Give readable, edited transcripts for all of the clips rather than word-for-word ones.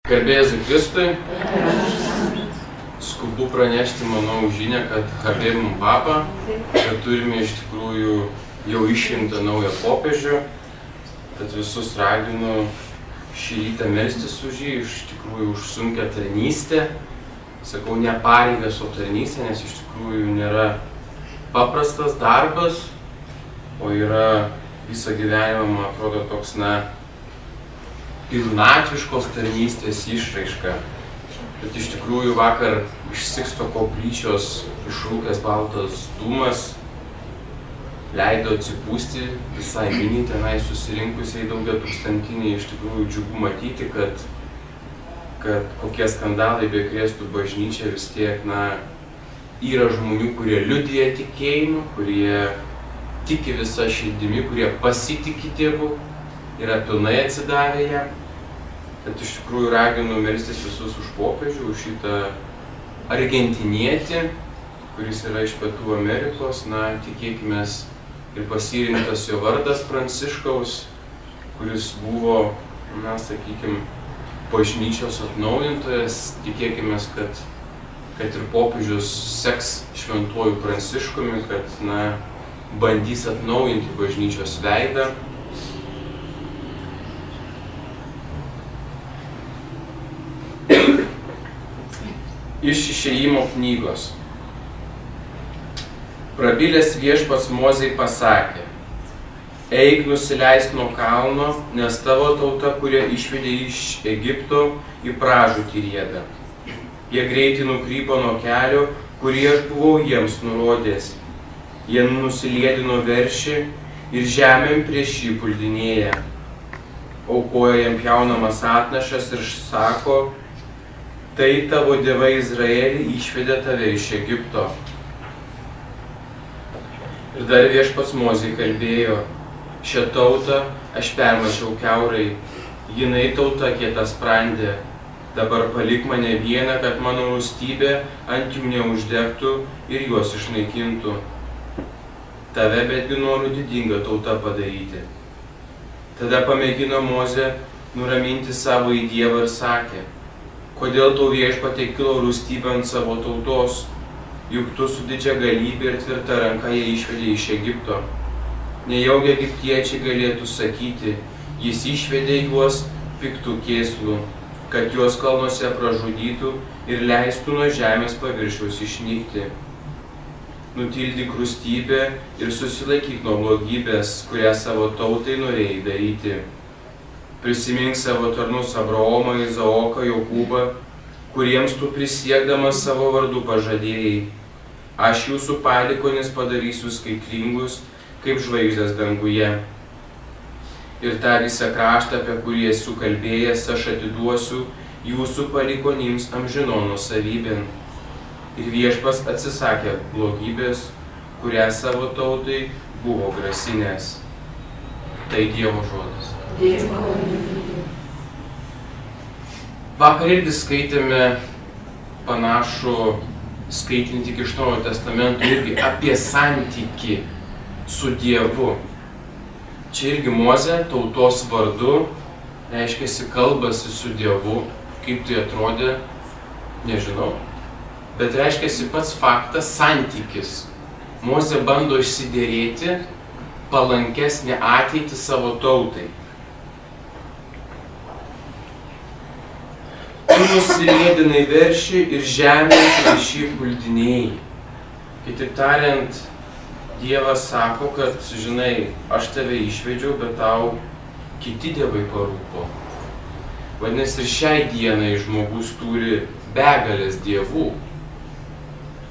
Garbė Jėzui Kristui. Skubu pranešti, manau, žinią, kad garbė mums Papa, kad turime iš tikrųjų jau išrinktą naują popiežių, tad visus raginu šį rytą melstis už jį, iš tikrųjų už sunkią tarnystę. Sakau, ne pareigas, o tarnystę, nes iš tikrųjų nėra paprastas darbas, o yra visą gyvenimą, man atrodo, toks, pilnatviškos tarnystės išraiška. Bet iš tikrųjų vakar iš Siksto koplyčios išrūkęs baltas dūmas leido atsipūsti visai miniai tenai susirinkusiai daugiatūkstantiniai. Iš tikrųjų džiugu matyti, kad kokie skandalai bekrėstų bažnyčią, vis tiek, yra žmonių, kurie liudija tikėjimą, kurie tiki visą širdimi, kurie pasitiki Dievu, yra pilnai atsidavę jam. Tad iš tikrųjų raginu melstis visus už popiežių, už šitą argentinietį, kuris yra iš Pietų Amerikos. Tikėkimės ir pasirinktas jo vardas Pranciškaus, kuris buvo, sakykime, bažnyčios atnaujintojas. Tikėkimės, kad ir popiežius seks šventuoju Pranciškumi, kad bandys atnaujinti bažnyčios veidą. Iš Išėjimo knygos. Prabilęs Viešpats Mozei pasakė: eik, nusileisk nuo kalno, nes tavo tauta, kurią išvedė iš Egipto, į pražūtį rieda. Jie greitai nukrypo nuo kelio, kurį aš buvau jiems nurodęs. Jie nusiliedino veršį ir žemėm prieš jį puldinėja. Aukoja jam pjaunamas atnašas ir sako: tai tavo dievai Izraelį išvedė tave iš Egipto. Ir dar Viešpats Mozei kalbėjo: šią tautą aš permačiau kiaurai, jinai tauta kietasprandė. Dabar palik mane vieną, kad mano rūstybė ant jų neuždegtų ir juos išnaikintų. Tave betgi noriu didingą tautą padaryti. Tada pamėgino Mozė nuraminti savo į Dievą ir sakė: kodėl tau Viešpatie kilo rūstybė ant savo tautos, juk tu su didžia galybė ir tvirta ranka jie išvedė iš Egipto. Nejaugi egiptiečiai galėtų sakyti: jis išvedė juos piktų kėslų, kad juos kalnuose pražudytų ir leistų nuo žemės paviršiaus išnykti. Nutildyk rūstybę ir susilaikyk nuo blogybės, kurią savo tautai norėjai daryti. Prisimink savo tarnus Abraomą, Izaoką, Jokūbą, kuriems tu prisiekdamas savo vardu pažadėjai: aš jūsų palikuonis padarysiu skaitlingus, kaip žvaigždės danguje. Ir tą visą kraštą, apie kurį esu kalbėjęs, aš atiduosiu jūsų palikonims amžinon nuosavybėn. Ir Viešpats atsisakė blogybės, kurią savo tautai buvo grasinęs. Tai Dievo žodis. Vakar irgi skaitėme panašų skaitinį tik iš Naujojo Testamento, irgi apie santykį su Dievu. Čia irgi Mozė tautos vardu, reiškiasi, kalbasi su Dievu. Kaip tai atrodė, nežinau. Bet reiškiasi pats faktas, santykis. Mozė bando išsiderėti palankesnį ateitį savo tautai. Tu nusiliedinai veršį ir žemę prieš jį puldinėjai. Kitaip tariant, Dievas sako, kad, žinai, aš tave išvedžiau, bet tau kiti dievai parūpo. Vadinasi, ir šiai dienai žmogus turi begalės dievų.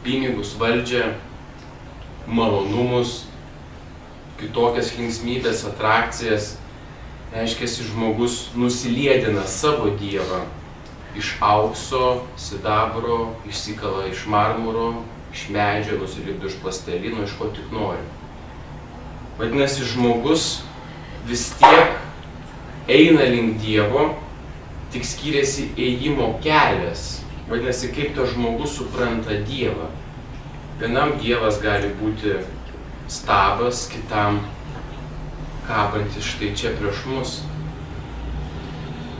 Pinigus, valdžią, malonumus, kitokias linksmybės, atrakcijas. Reiškiasi, žmogus nusiliedina savo dievą. Iš aukso, sidabro, išsikala iš marmuro, iš medžio, nusilipdo iš plastelino, iš ko tik nori. Vadinasi, žmogus vis tiek eina link Dievo, tik skiriasi ėjimo kelias. Vadinasi, kaip tas žmogus supranta Dievą. Vienam Dievas gali būti stabas, kitam kabantis štai čia prieš mus.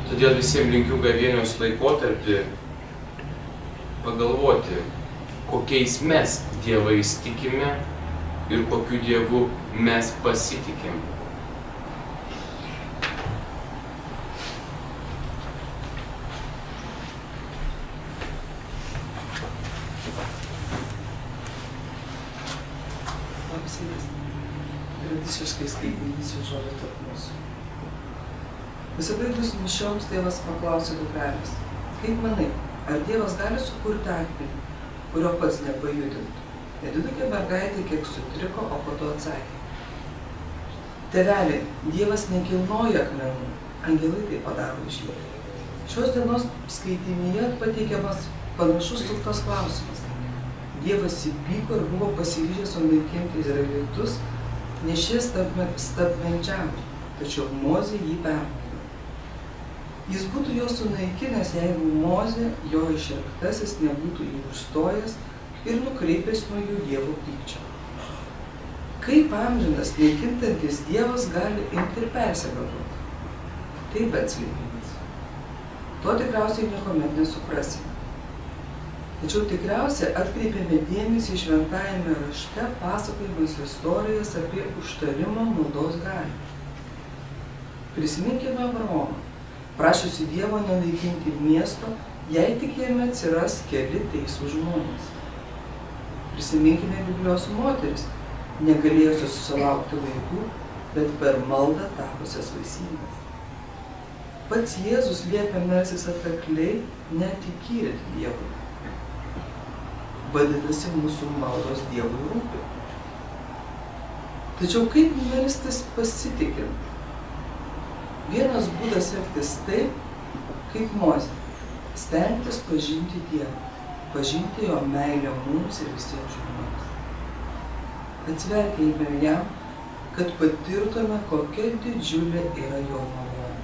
Todėl visiems linkiu gavėnios laikotarpį pagalvoti, kokiais mes dievais tikime ir kokiu dievu mes pasitikim. Tradiciškai skaitysiu žodį tarp mūsų. Pasibaigus mišioms tėvas paklausė dukrelės: kaip manai, ar Dievas gali sukurti akmenį, kurio pats nepajudintų? Nedidukė mergaitė kiek sutriko, o po to atsakė: tėveli, Dievas nekilnoja akmenų, angelai tai padaro iš jų. Šios dienos skaitinyje pateikiamas panašus suktas klausimas. Dievas įpyko ir buvo pasiryžęs sunaikinti izraelitus, nes šie stabmeldžiavo, tačiau Mozė jį permokino. Jis būtų jo sunaikinęs, jeigu Mozė, jo išrinktasis, nebūtų jį užstojęs ir nukreipęs nuo jų Dievo pykčio. Kaip amžinas naikintantis Dievas gali imti ir persigalvoti? Taip atslėpimas. To tikriausiai niekuomet nesuprasime. Tačiau tikriausiai atkreipiame dėmesį šventajame rašte pasakojimas istorijas apie užtarimo maldos galią. Prisiminkime Abraomą, prašiusi Dievo nenaikinti miesto, jei tik jame atsiras keli teisūs žmonės. Prisiminkime Biblijos moteris, negalėjusios susilaukti vaikų, bet per maldą tapusias vaisingas. Pats Jėzus liepia melstis atkakliai, net įkyrėti Dievui. Vadinasi, mūsų maldos Dievui rūpi. Tačiau kaip melstis pasitikint? Vienas būdas elgtis taip, kaip Mozė, stengtis pažinti Dievą, pažinti jo meilę mums ir visiems žmonėms. Atsiverkime jam, kad patirtume, kokia didžiulė yra jo malonė.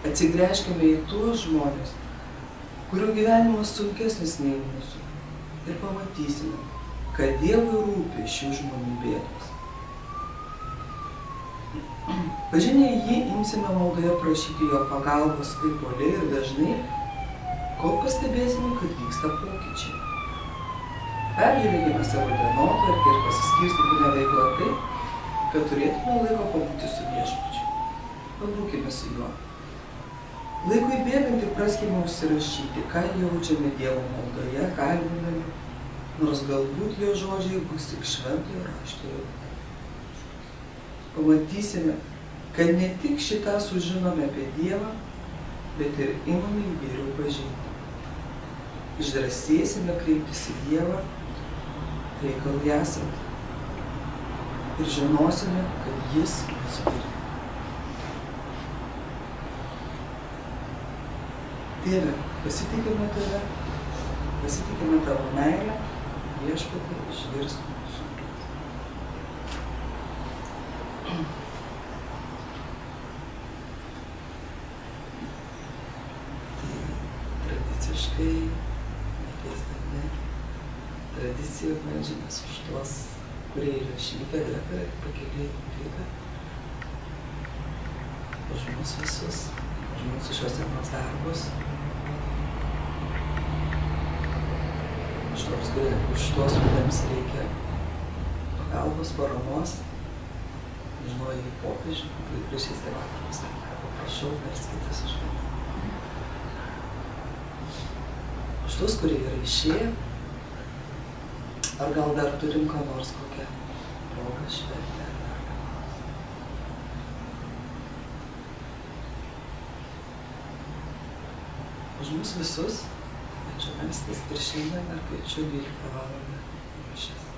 Atsigręžkime į tuos žmonės, kurių gyvenimas sunkesnis nei mūsų. Ir pamatysime, kad Dievui rūpi šių žmonių bėdos. Pažinę jį, imsime maldoje prašyti jo pagalbos kaip uoliai ir dažnai, kol pastebėsime, kad vyksta pokyčiai. Peržiūrėkime savo dienotvarkę ir pasiskirstykime veiklą taip, kad turėtume laiko pabūti su viešpačiu. Pabūkime su juo. Laikui bėgant įpraskime užsirašyti, ką jaučiame Dievo maldoje, kalbinami, nors galbūt jo žodžiai bus tik šventojo rašto. Pamatysime, kad ne tik šitą sužinome apie Dievą, bet ir imame jį geriau pažinti. Išdrąsėsime kreiptis į Dievą, reikalui esant, ir žinosime, kad jis mūsų girdi. Dieve, pasitikime tave, pasitikime tavo meilę, viešpatį išgirs mūsų. Tradiciškai, nekeisdami, tradicijų meldžiamės už tuos, kurie yra išvykę greka ir pakeliai vyką, už mus visus, už mūsų šios dienos darbus, už tuos, kuriems reikia pagalbos, paramos, žinau, į popiežių, priešais tėvatorius, paprašau, melskitės už mane. Už tuos, kurie yra išėję, ar gal dar turim ką nors kokią progą, šventę, ar dar ką nors. Už mus visus, kviečiu melstis ir šiandien, ar kviečiu 12 valandą mišias.